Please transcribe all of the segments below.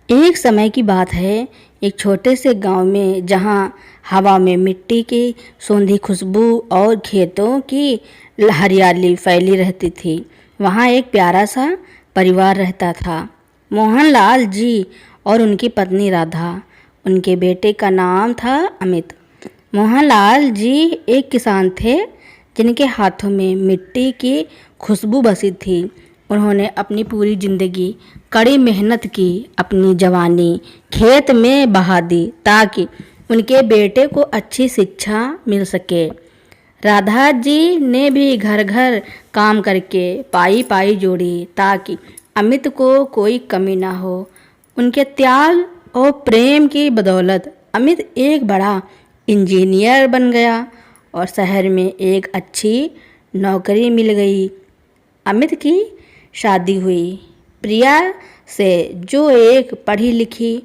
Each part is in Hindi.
एक समय की बात है, एक छोटे से गांव में जहां हवा में मिट्टी की सोंधी खुशबू और खेतों की हरियाली फैली रहती थी। वहां एक प्यारा सा परिवार रहता था। मोहनलाल जी और उनकी पत्नी राधा। उनके बेटे का नाम था अमित। मोहनलाल जी एक किसान थे जिनके हाथों में मिट्टी की खुशबू बसी थी। उन्होंने अपनी पूरी जिंदगी कड़ी मेहनत की, अपनी जवानी खेत में बहा दी ताकि उनके बेटे को अच्छी शिक्षा मिल सके। राधा जी ने भी घर घर काम करके पाई पाई जोड़ी ताकि अमित को कोई कमी ना हो। उनके त्याग और प्रेम की बदौलत अमित एक बड़ा इंजीनियर बन गया और शहर में एक अच्छी नौकरी मिल गई। अमित की शादी हुई प्रिया से, जो एक पढ़ी लिखी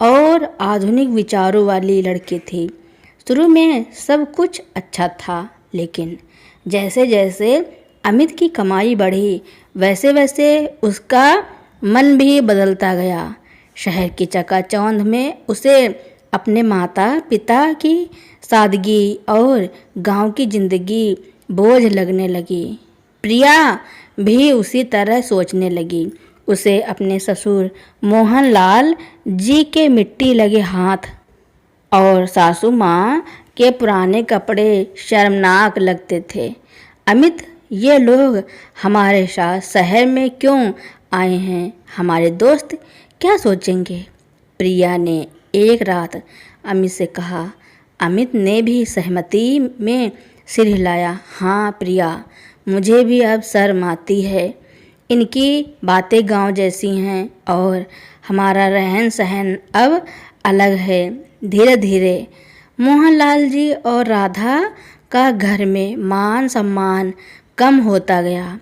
और आधुनिक विचारों वाली लड़की थी। शुरू में सब कुछ अच्छा था, लेकिन जैसे जैसे अमित की कमाई बढ़ी वैसे वैसे उसका मन भी बदलता गया। शहर की चकाचौंध में उसे अपने माता पिता की सादगी और गांव की जिंदगी बोझ लगने लगी। प्रिया भी उसी तरह सोचने लगी। उसे अपने ससुर मोहनलाल जी के मिट्टी लगे हाथ और सासू माँ के पुराने कपड़े शर्मनाक लगते थे। अमित, ये लोग हमारे साथ शहर में क्यों आए हैं? हमारे दोस्त क्या सोचेंगे? प्रिया ने एक रात अमित से कहा। अमित ने भी सहमति में सिर हिलाया। हाँ प्रिया, मुझे भी अब शर्म आती है। इनकी बातें गांव जैसी हैं और हमारा रहन सहन अब अलग है। धीरे धीरे मोहनलाल जी और राधा का घर में मान सम्मान कम होता गया।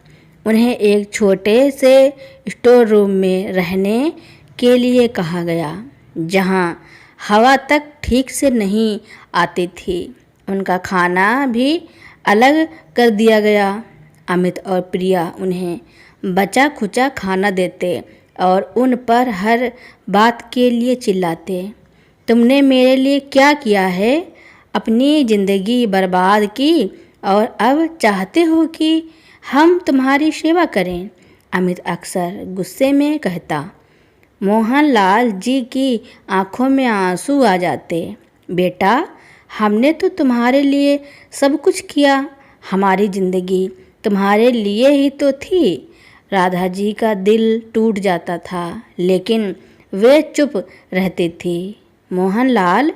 उन्हें एक छोटे से स्टोर रूम में रहने के लिए कहा गया, जहां हवा तक ठीक से नहीं आती थी। उनका खाना भी अलग कर दिया गया। अमित और प्रिया उन्हें बचा खुचा खाना देते और उन पर हर बात के लिए चिल्लाते। तुमने मेरे लिए क्या किया है? अपनी ज़िंदगी बर्बाद की और अब चाहते हो कि हम तुम्हारी सेवा करें? अमित अक्सर गुस्से में कहता। मोहनलाल जी की आंखों में आंसू आ जाते। बेटा, हमने तो तुम्हारे लिए सब कुछ किया। हमारी ज़िंदगी तुम्हारे लिए ही तो थी। राधा जी का दिल टूट जाता था, लेकिन वे चुप रहती थी। मोहनलाल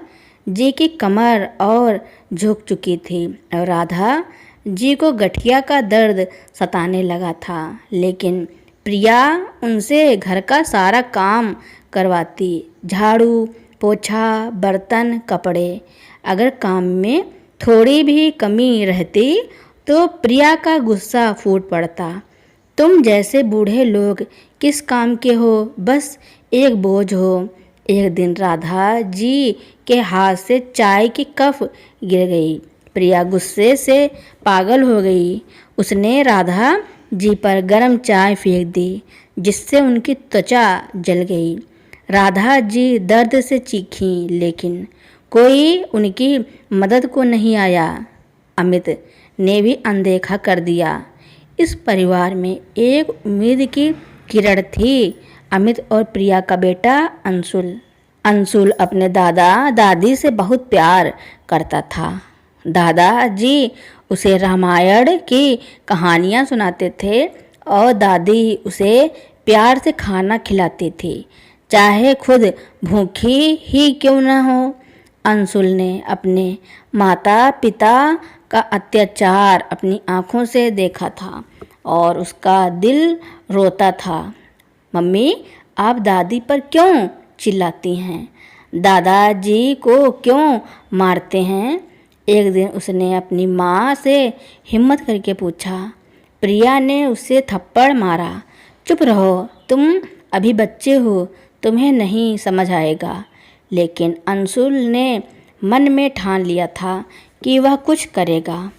जी की कमर और झुक चुकी थी और राधा जी को गठिया का दर्द सताने लगा था। लेकिन प्रिया उनसे घर का सारा काम करवाती, झाड़ू पोछा बर्तन कपड़े। अगर काम में थोड़ी भी कमी रहती तो प्रिया का गुस्सा फूट पड़ता। तुम जैसे बूढ़े लोग किस काम के हो? बस एक बोझ हो। एक दिन राधा जी के हाथ से चाय की कप गिर गई। प्रिया गुस्से से पागल हो गई। उसने राधा जी पर गर्म चाय फेंक दी, जिससे उनकी त्वचा जल गई। राधा जी दर्द से चीखीं, लेकिन कोई उनकी मदद को नहीं आया। अमित ने भी अनदेखा कर दिया। इस परिवार में एक उम्मीद की किरण थी। अमित और प्रिया का बेटा अंशुल। अंशुल अपने दादा दादी से बहुत प्यार करता था। दादाजी उसे रामायण की कहानियाँ सुनाते थे और दादी उसे प्यार से खाना खिलाती थी, चाहे खुद भूखी ही क्यों न हो। अंशुल ने अपने माता पिता का अत्याचार अपनी आँखों से देखा था और उसका दिल रोता था। मम्मी, आप दादी पर क्यों चिल्लाती हैं? दादाजी को क्यों मारते हैं? एक दिन उसने अपनी माँ से हिम्मत करके पूछा। प्रिया ने उसे थप्पड़ मारा। चुप रहो, तुम अभी बच्चे हो, तुम्हें नहीं समझ आएगा। लेकिन अंशुल ने मन में ठान लिया था कि वह कुछ करेगा।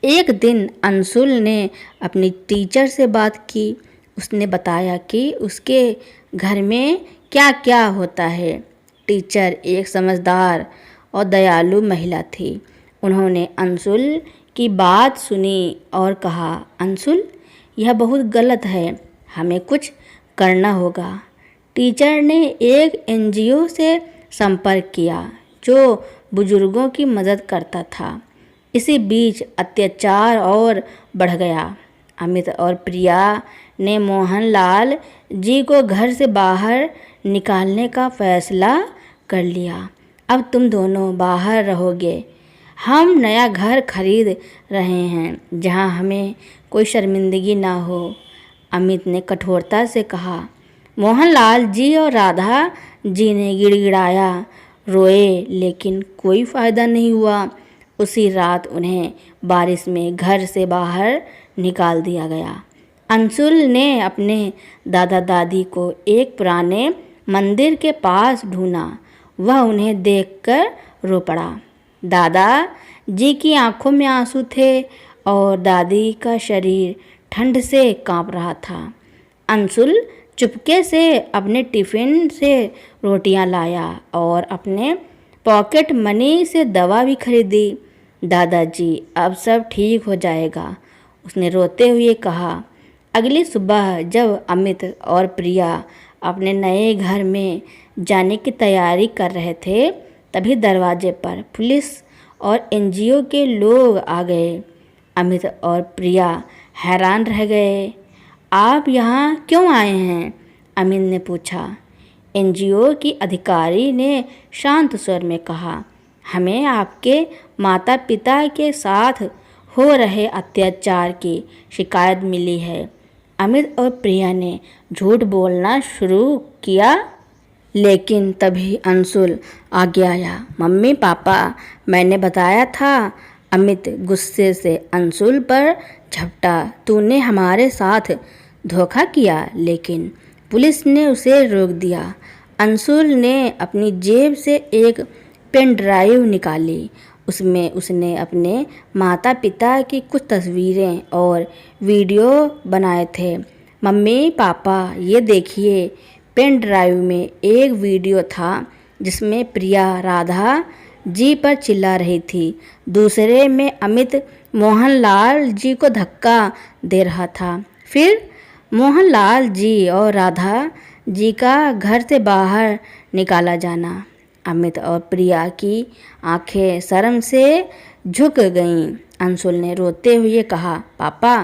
एक दिन अंशुल ने अपनी टीचर से बात की। उसने बताया कि उसके घर में क्या क्या होता है। टीचर एक समझदार और दयालु महिला थी। उन्होंने अंशुल की बात सुनी और कहा, अंशुल, यह बहुत गलत है, हमें कुछ करना होगा। टीचर ने एक एनजीओ से संपर्क किया जो बुजुर्गों की मदद करता था। इसी बीच अत्याचार और बढ़ गया। अमित और प्रिया ने मोहनलाल जी को घर से बाहर निकालने का फैसला कर लिया। अब तुम दोनों बाहर रहोगे। हम नया घर खरीद रहे हैं जहां हमें कोई शर्मिंदगी ना हो, अमित ने कठोरता से कहा। मोहनलाल जी और राधा जी ने गिड़गिड़ाया, रोए, लेकिन कोई फ़ायदा नहीं हुआ। उसी रात उन्हें बारिश में घर से बाहर निकाल दिया गया। अंशुल ने अपने दादा दादी को एक पुराने मंदिर के पास ढूंढा। वह उन्हें देखकर रो पड़ा। दादा जी की आंखों में आंसू थे और दादी का शरीर ठंड से कांप रहा था। अंशुल चुपके से अपने टिफ़िन से रोटियां लाया और अपने पॉकेट मनी से दवा भी खरीदी। दादाजी, अब सब ठीक हो जाएगा, उसने रोते हुए कहा। अगली सुबह जब अमित और प्रिया अपने नए घर में जाने की तैयारी कर रहे थे, तभी दरवाजे पर पुलिस और एनजीओ के लोग आ गए। अमित और प्रिया हैरान रह गए। आप यहाँ क्यों आए हैं? अमित ने पूछा। एनजीओ की अधिकारी ने शांत स्वर में कहा, हमें आपके माता पिता के साथ हो रहे अत्याचार की शिकायत मिली है। अमित और प्रिया ने झूठ बोलना शुरू किया, लेकिन तभी अंशुल आगे आया। मम्मी पापा, मैंने बताया था। अमित गुस्से से अंशुल पर झपटा। तूने हमारे साथ धोखा किया, लेकिन पुलिस ने उसे रोक दिया। अंशुल ने अपनी जेब से एक पेन ड्राइव निकाली। उसमें उसने अपने माता पिता की कुछ तस्वीरें और वीडियो बनाए थे। मम्मी पापा, ये देखिए। पेन ड्राइव में एक वीडियो था जिसमें प्रिया राधा जी पर चिल्ला रही थी। दूसरे में अमित मोहनलाल जी को धक्का दे रहा था। फिर मोहनलाल जी और राधा जी का घर से बाहर निकाला जाना। अमित और प्रिया की आंखें शर्म से झुक गईं। अंशुल ने रोते हुए कहा, पापा,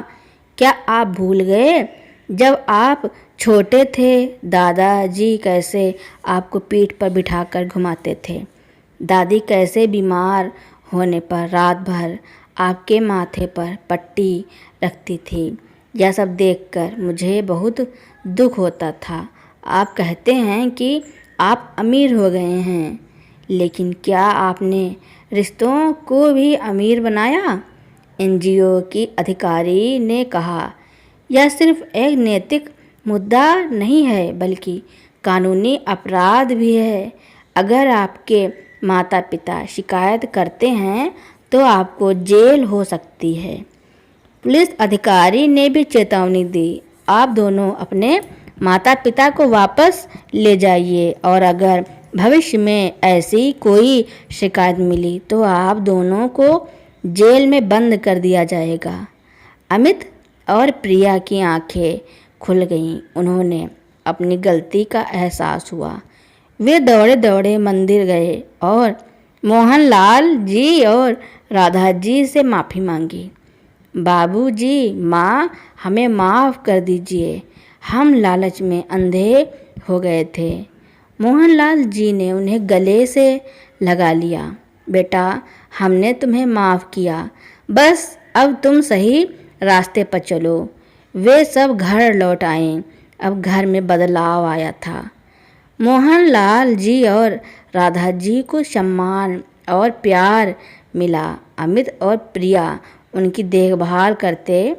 क्या आप भूल गए जब आप छोटे थे दादाजी कैसे आपको पीठ पर बिठाकर घुमाते थे? दादी कैसे बीमार होने पर रात भर आपके माथे पर पट्टी रखती थी? यह सब देखकर मुझे बहुत दुख होता था। आप कहते हैं कि आप अमीर हो गए हैं, लेकिन क्या आपने रिश्तों को भी अमीर बनाया? एनजीओ की अधिकारी ने कहा, यह सिर्फ एक नैतिक मुद्दा नहीं है, बल्कि कानूनी अपराध भी है। अगर आपके माता पिता शिकायत करते हैं तो आपको जेल हो सकती है। पुलिस अधिकारी ने भी चेतावनी दी, आप दोनों अपने माता पिता को वापस ले जाइए और अगर भविष्य में ऐसी कोई शिकायत मिली तो आप दोनों को जेल में बंद कर दिया जाएगा। अमित और प्रिया की आंखें खुल गईं। उन्होंने अपनी गलती का एहसास हुआ। वे दौड़े दौड़े मंदिर गए और मोहनलाल जी और राधा जी से माफ़ी मांगी। बाबूजी, माँ, हमें माफ़ कर दीजिए, हम लालच में अंधे हो गए थे। मोहनलाल जी ने उन्हें गले से लगा लिया। बेटा, हमने तुम्हें माफ़ किया, बस अब तुम सही रास्ते पर चलो। वे सब घर लौट आए। अब घर में बदलाव आया था। मोहनलाल जी और राधा जी को सम्मान और प्यार मिला। अमित और प्रिया उनकी देखभाल करते।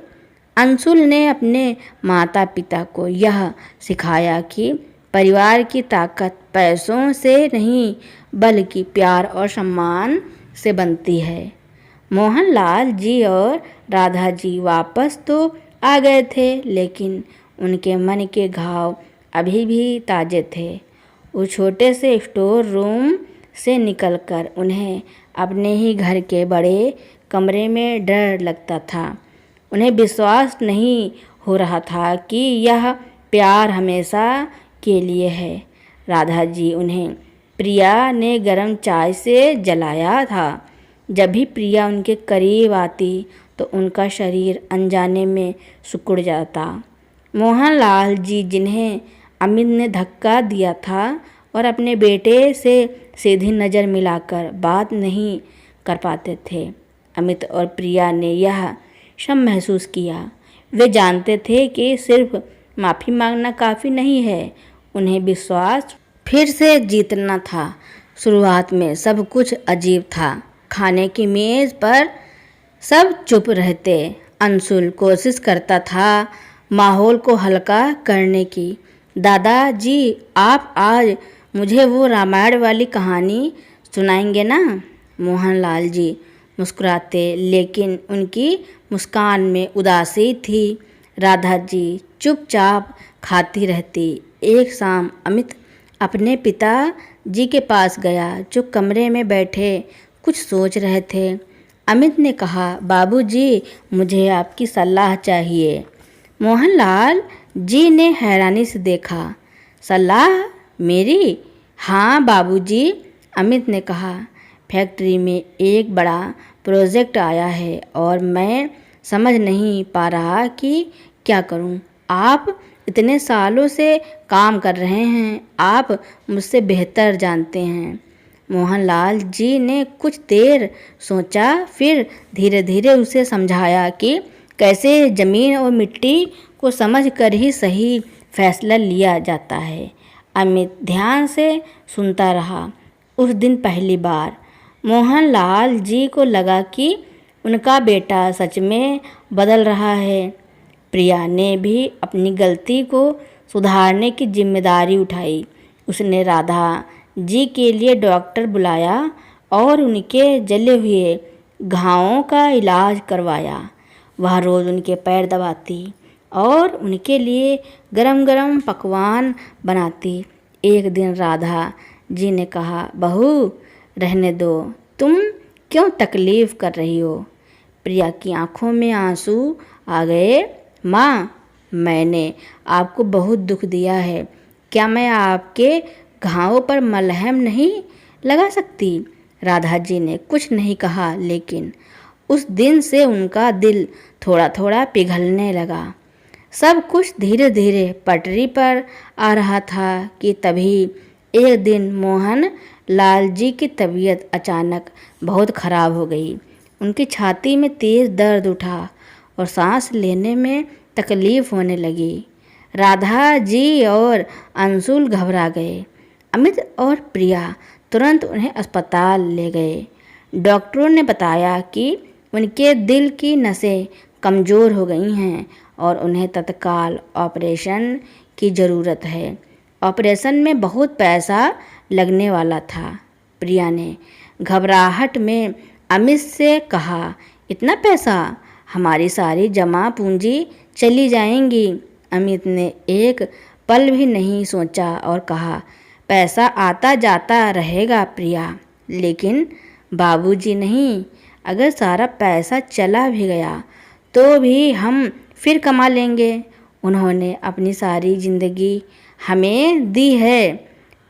अंशुल ने अपने माता पिता को यह सिखाया कि परिवार की ताकत पैसों से नहीं, बल्कि प्यार और सम्मान से बनती है। मोहनलाल जी और राधा जी वापस तो आ गए थे, लेकिन उनके मन के घाव अभी भी ताज़े थे। उस छोटे से स्टोर रूम से निकलकर उन्हें अपने ही घर के बड़े कमरे में डर लगता था। उन्हें विश्वास नहीं हो रहा था कि यह प्यार हमेशा के लिए है। राधा जी उन्हें प्रिया ने गर्म चाय से जलाया था। जब भी प्रिया उनके करीब आती तो उनका शरीर अनजाने में सिकुड़ जाता। मोहनलाल जी, जिन्हें अमित ने धक्का दिया था और अपने बेटे से सीधी नज़र मिलाकर बात नहीं कर पाते थे, अमित और प्रिया ने यह सब महसूस किया। वे जानते थे कि सिर्फ माफ़ी मांगना काफ़ी नहीं है, उन्हें विश्वास फिर से जीतना था। शुरुआत में सब कुछ अजीब था। खाने की मेज़ पर सब चुप रहते। अंशुल कोशिश करता था माहौल को हल्का करने की। दादाजी, आप आज मुझे वो रामायण वाली कहानी सुनाएंगे ना? मोहनलाल जी मुस्कुराते, लेकिन उनकी मुस्कान में उदासी थी। राधा जी चुपचाप खाती रहती। एक शाम अमित अपने पिता जी के पास गया, जो कमरे में बैठे कुछ सोच रहे थे। अमित ने कहा, बाबूजी, मुझे आपकी सलाह चाहिए। मोहनलाल जी ने हैरानी से देखा। सलाह मेरी? हाँ बाबूजी, अमित ने कहा। फैक्ट्री में एक बड़ा प्रोजेक्ट आया है और मैं समझ नहीं पा रहा कि क्या करूं। आप इतने सालों से काम कर रहे हैं, आप मुझसे बेहतर जानते हैं। मोहनलाल जी ने कुछ देर सोचा, फिर धीरे धीरे उसे समझाया कि कैसे ज़मीन और मिट्टी को समझकर ही सही फैसला लिया जाता है। अमित ध्यान से सुनता रहा। उस दिन पहली बार मोहनलाल जी को लगा कि उनका बेटा सच में बदल रहा है। प्रिया ने भी अपनी गलती को सुधारने की जिम्मेदारी उठाई। उसने राधा जी के लिए डॉक्टर बुलाया और उनके जले हुए घावों का इलाज करवाया। वह रोज़ उनके पैर दबाती और उनके लिए गरम गरम पकवान बनाती। एक दिन राधा जी ने कहा, बहू, रहने दो, तुम क्यों तकलीफ़ कर रही हो? प्रिया की आंखों में आंसू आ गए। माँ, मैंने आपको बहुत दुख दिया है। क्या मैं आपके घावों पर मलहम नहीं लगा सकती? राधा जी ने कुछ नहीं कहा, लेकिन उस दिन से उनका दिल थोड़ा थोड़ा पिघलने लगा। सब कुछ धीरे धीरे पटरी पर आ रहा था कि तभी एक दिन मोहन लाल जी की तबीयत अचानक बहुत ख़राब हो गई। उनकी छाती में तेज़ दर्द उठा और सांस लेने में तकलीफ़ होने लगी। राधा जी और अंशुल घबरा गए। अमित और प्रिया तुरंत उन्हें अस्पताल ले गए। डॉक्टरों ने बताया कि उनके दिल की नसें कमज़ोर हो गई हैं और उन्हें तत्काल ऑपरेशन की ज़रूरत है। ऑपरेशन में बहुत पैसा लगने वाला था। प्रिया ने घबराहट में अमित से कहा, इतना पैसा? हमारी सारी जमा पूंजी चली जाएंगी। अमित ने एक पल भी नहीं सोचा और कहा, पैसा आता जाता रहेगा प्रिया, लेकिन बाबूजी नहीं। अगर सारा पैसा चला भी गया तो भी हम फिर कमा लेंगे। उन्होंने अपनी सारी ज़िंदगी हमें दी है।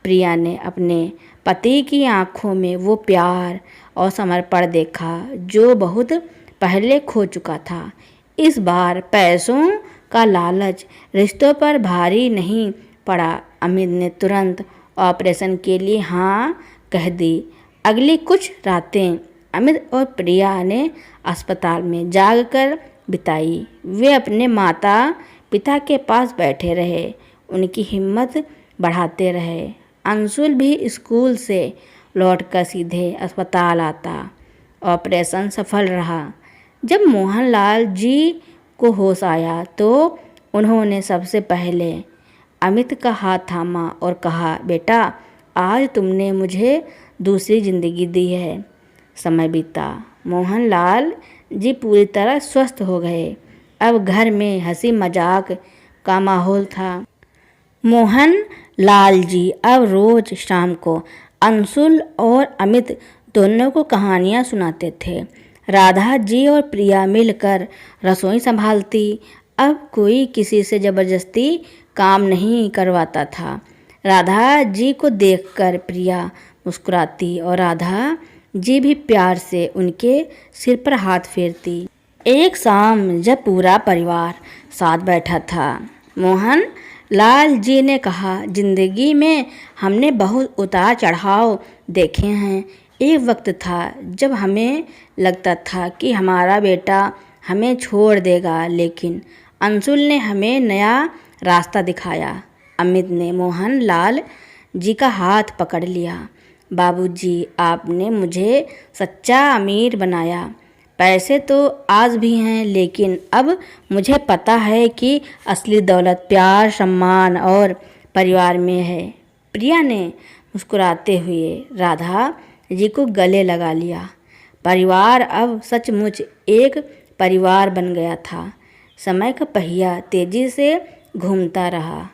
प्रिया ने अपने पति की आंखों में वो प्यार और समर्पण देखा जो बहुत पहले खो चुका था। इस बार पैसों का लालच रिश्तों पर भारी नहीं पड़ा। अमित ने तुरंत ऑपरेशन के लिए हाँ कह दी। अगली कुछ रातें अमित और प्रिया ने अस्पताल में जागकर बिताई। वे अपने माता पिता के पास बैठे रहे, उनकी हिम्मत बढ़ाते रहे। अंशुल भी स्कूल से लौटकर सीधे अस्पताल आता। ऑपरेशन सफल रहा। जब मोहनलाल जी को होश आया तो उन्होंने सबसे पहले अमित का हाथ थामा और कहा, बेटा, आज तुमने मुझे दूसरी ज़िंदगी दी है। समय बीता। मोहनलाल जी पूरी तरह स्वस्थ हो गए। अब घर में हंसी मजाक का माहौल था। मोहन लाल जी अब रोज शाम को अंशुल और अमित दोनों को कहानियाँ सुनाते थे। राधा जी और प्रिया मिलकर रसोई संभालती। अब कोई किसी से ज़बरदस्ती काम नहीं करवाता था। राधा जी को देखकर प्रिया मुस्कुराती और राधा जी भी प्यार से उनके सिर पर हाथ फेरती। एक शाम जब पूरा परिवार साथ बैठा था, मोहन लाल जी ने कहा, जिंदगी में हमने बहुत उतार चढ़ाव देखे हैं। एक वक्त था जब हमें लगता था कि हमारा बेटा हमें छोड़ देगा, लेकिन अंशुल ने हमें नया रास्ता दिखाया। अमित ने मोहन लाल जी का हाथ पकड़ लिया। बाबूजी, आपने मुझे सच्चा अमीर बनाया। पैसे तो आज भी हैं, लेकिन अब मुझे पता है कि असली दौलत प्यार, सम्मान और परिवार में है। प्रिया ने मुस्कुराते हुए राधा जी को गले लगा लिया। परिवार अब सचमुच एक परिवार बन गया था। समय का पहिया तेजी से घूमता रहा।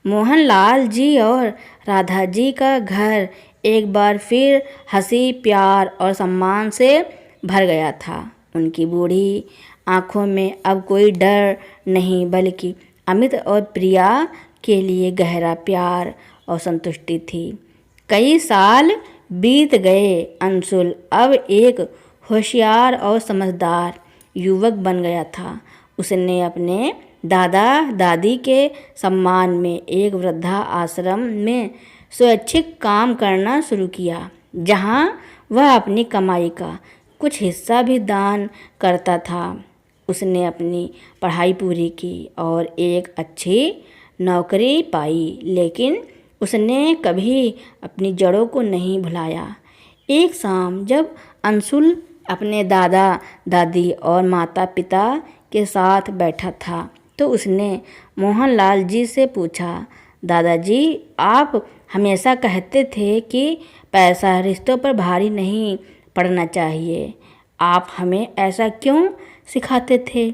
मोहन लाल जी और राधा जी का घर एक बार फिर हंसी, प्यार और सम्मान से भर गया था। उनकी बूढ़ी आंखों में अब कोई डर नहीं, बल्कि अमित और प्रिया के लिए गहरा प्यार और संतुष्टि थी। कई साल बीत गए। अंशुल अब एक होशियार और समझदार युवक बन गया था। उसने अपने दादा दादी के सम्मान में एक वृद्धा आश्रम में स्वैच्छिक काम करना शुरू किया, जहां वह अपनी कमाई का कुछ हिस्सा भी दान करता था। उसने अपनी पढ़ाई पूरी की और एक अच्छी नौकरी पाई, लेकिन उसने कभी अपनी जड़ों को नहीं भुलाया। एक शाम जब अंशुल अपने दादा दादी और माता पिता के साथ बैठा था, तो उसने मोहन लाल जी से पूछा, दादाजी, आप हमेशा कहते थे कि पैसा रिश्तों पर भारी नहीं पड़ना चाहिए। आप हमें ऐसा क्यों सिखाते थे?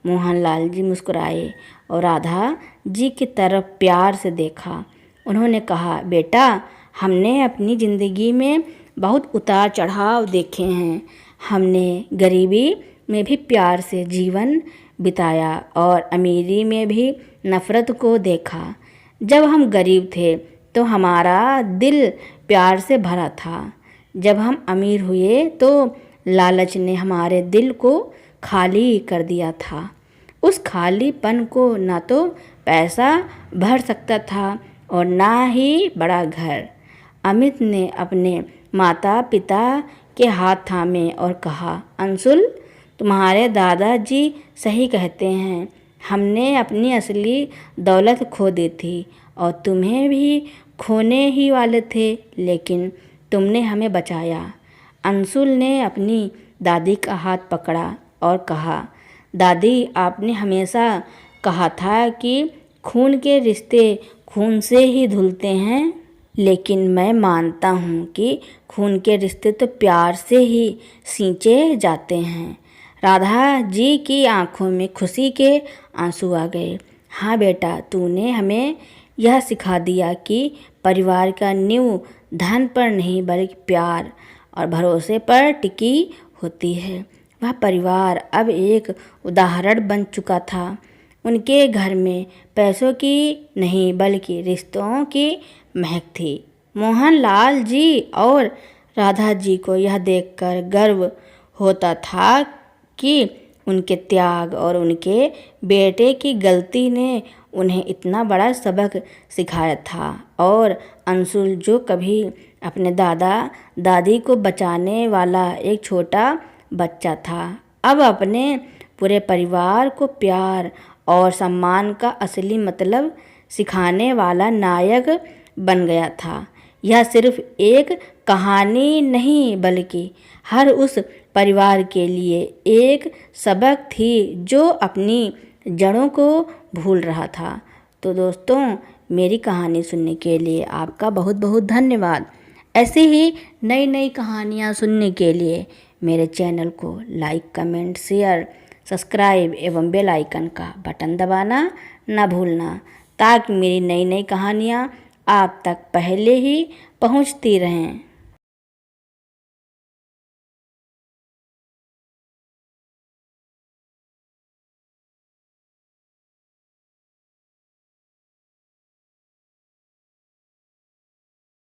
मोहन लाल जी मुस्कुराए और राधा जी की तरफ प्यार से देखा। उन्होंने कहा, बेटा, हमने अपनी ज़िंदगी में बहुत उतार चढ़ाव देखे हैं। हमने गरीबी में भी प्यार से जीवन बिताया और अमीरी में भी नफ़रत को देखा। जब हम गरीब थे तो हमारा दिल प्यार से भरा था। जब हम अमीर हुए तो लालच ने हमारे दिल को खाली कर दिया था। उस खालीपन को ना तो पैसा भर सकता था और ना ही बड़ा घर। अमित ने अपने माता पिता के हाथ थामे और कहा, अंशुल, तुम्हारे दादाजी सही कहते हैं। हमने अपनी असली दौलत खो दी थी और तुम्हें भी खोने ही वाले थे, लेकिन तुमने हमें बचाया। अंशुल ने अपनी दादी का हाथ पकड़ा और कहा, दादी, आपने हमेशा कहा था कि खून के रिश्ते खून से ही धुलते हैं, लेकिन मैं मानता हूँ कि खून के रिश्ते तो प्यार से ही सींचे जाते हैं। राधा जी की आंखों में खुशी के आंसू आ गए। हाँ बेटा, तूने हमें यह सिखा दिया कि परिवार का नींव धन पर नहीं बल्कि प्यार और भरोसे पर टिकी होती है। वह परिवार अब एक उदाहरण बन चुका था। उनके घर में पैसों की नहीं बल्कि रिश्तों की महक थी। मोहन लाल जी और राधा जी को यह देखकर गर्व होता था कि उनके त्याग और उनके बेटे की गलती ने उन्हें इतना बड़ा सबक सिखाया था। और अंशुल, जो कभी अपने दादा दादी को बचाने वाला एक छोटा बच्चा था, अब अपने पूरे परिवार को प्यार और सम्मान का असली मतलब सिखाने वाला नायक बन गया था। यह सिर्फ एक कहानी नहीं बल्कि हर उस परिवार के लिए एक सबक थी जो अपनी जड़ों को भूल रहा था। तो दोस्तों, मेरी कहानी सुनने के लिए आपका बहुत बहुत धन्यवाद। ऐसे ही नई नई कहानियाँ सुनने के लिए मेरे चैनल को लाइक, कमेंट, शेयर, सब्सक्राइब एवं बेल आइकन का बटन दबाना ना भूलना। ताकि मेरी नई नई कहानियाँ आप तक पहले ही पहुँचती रहें।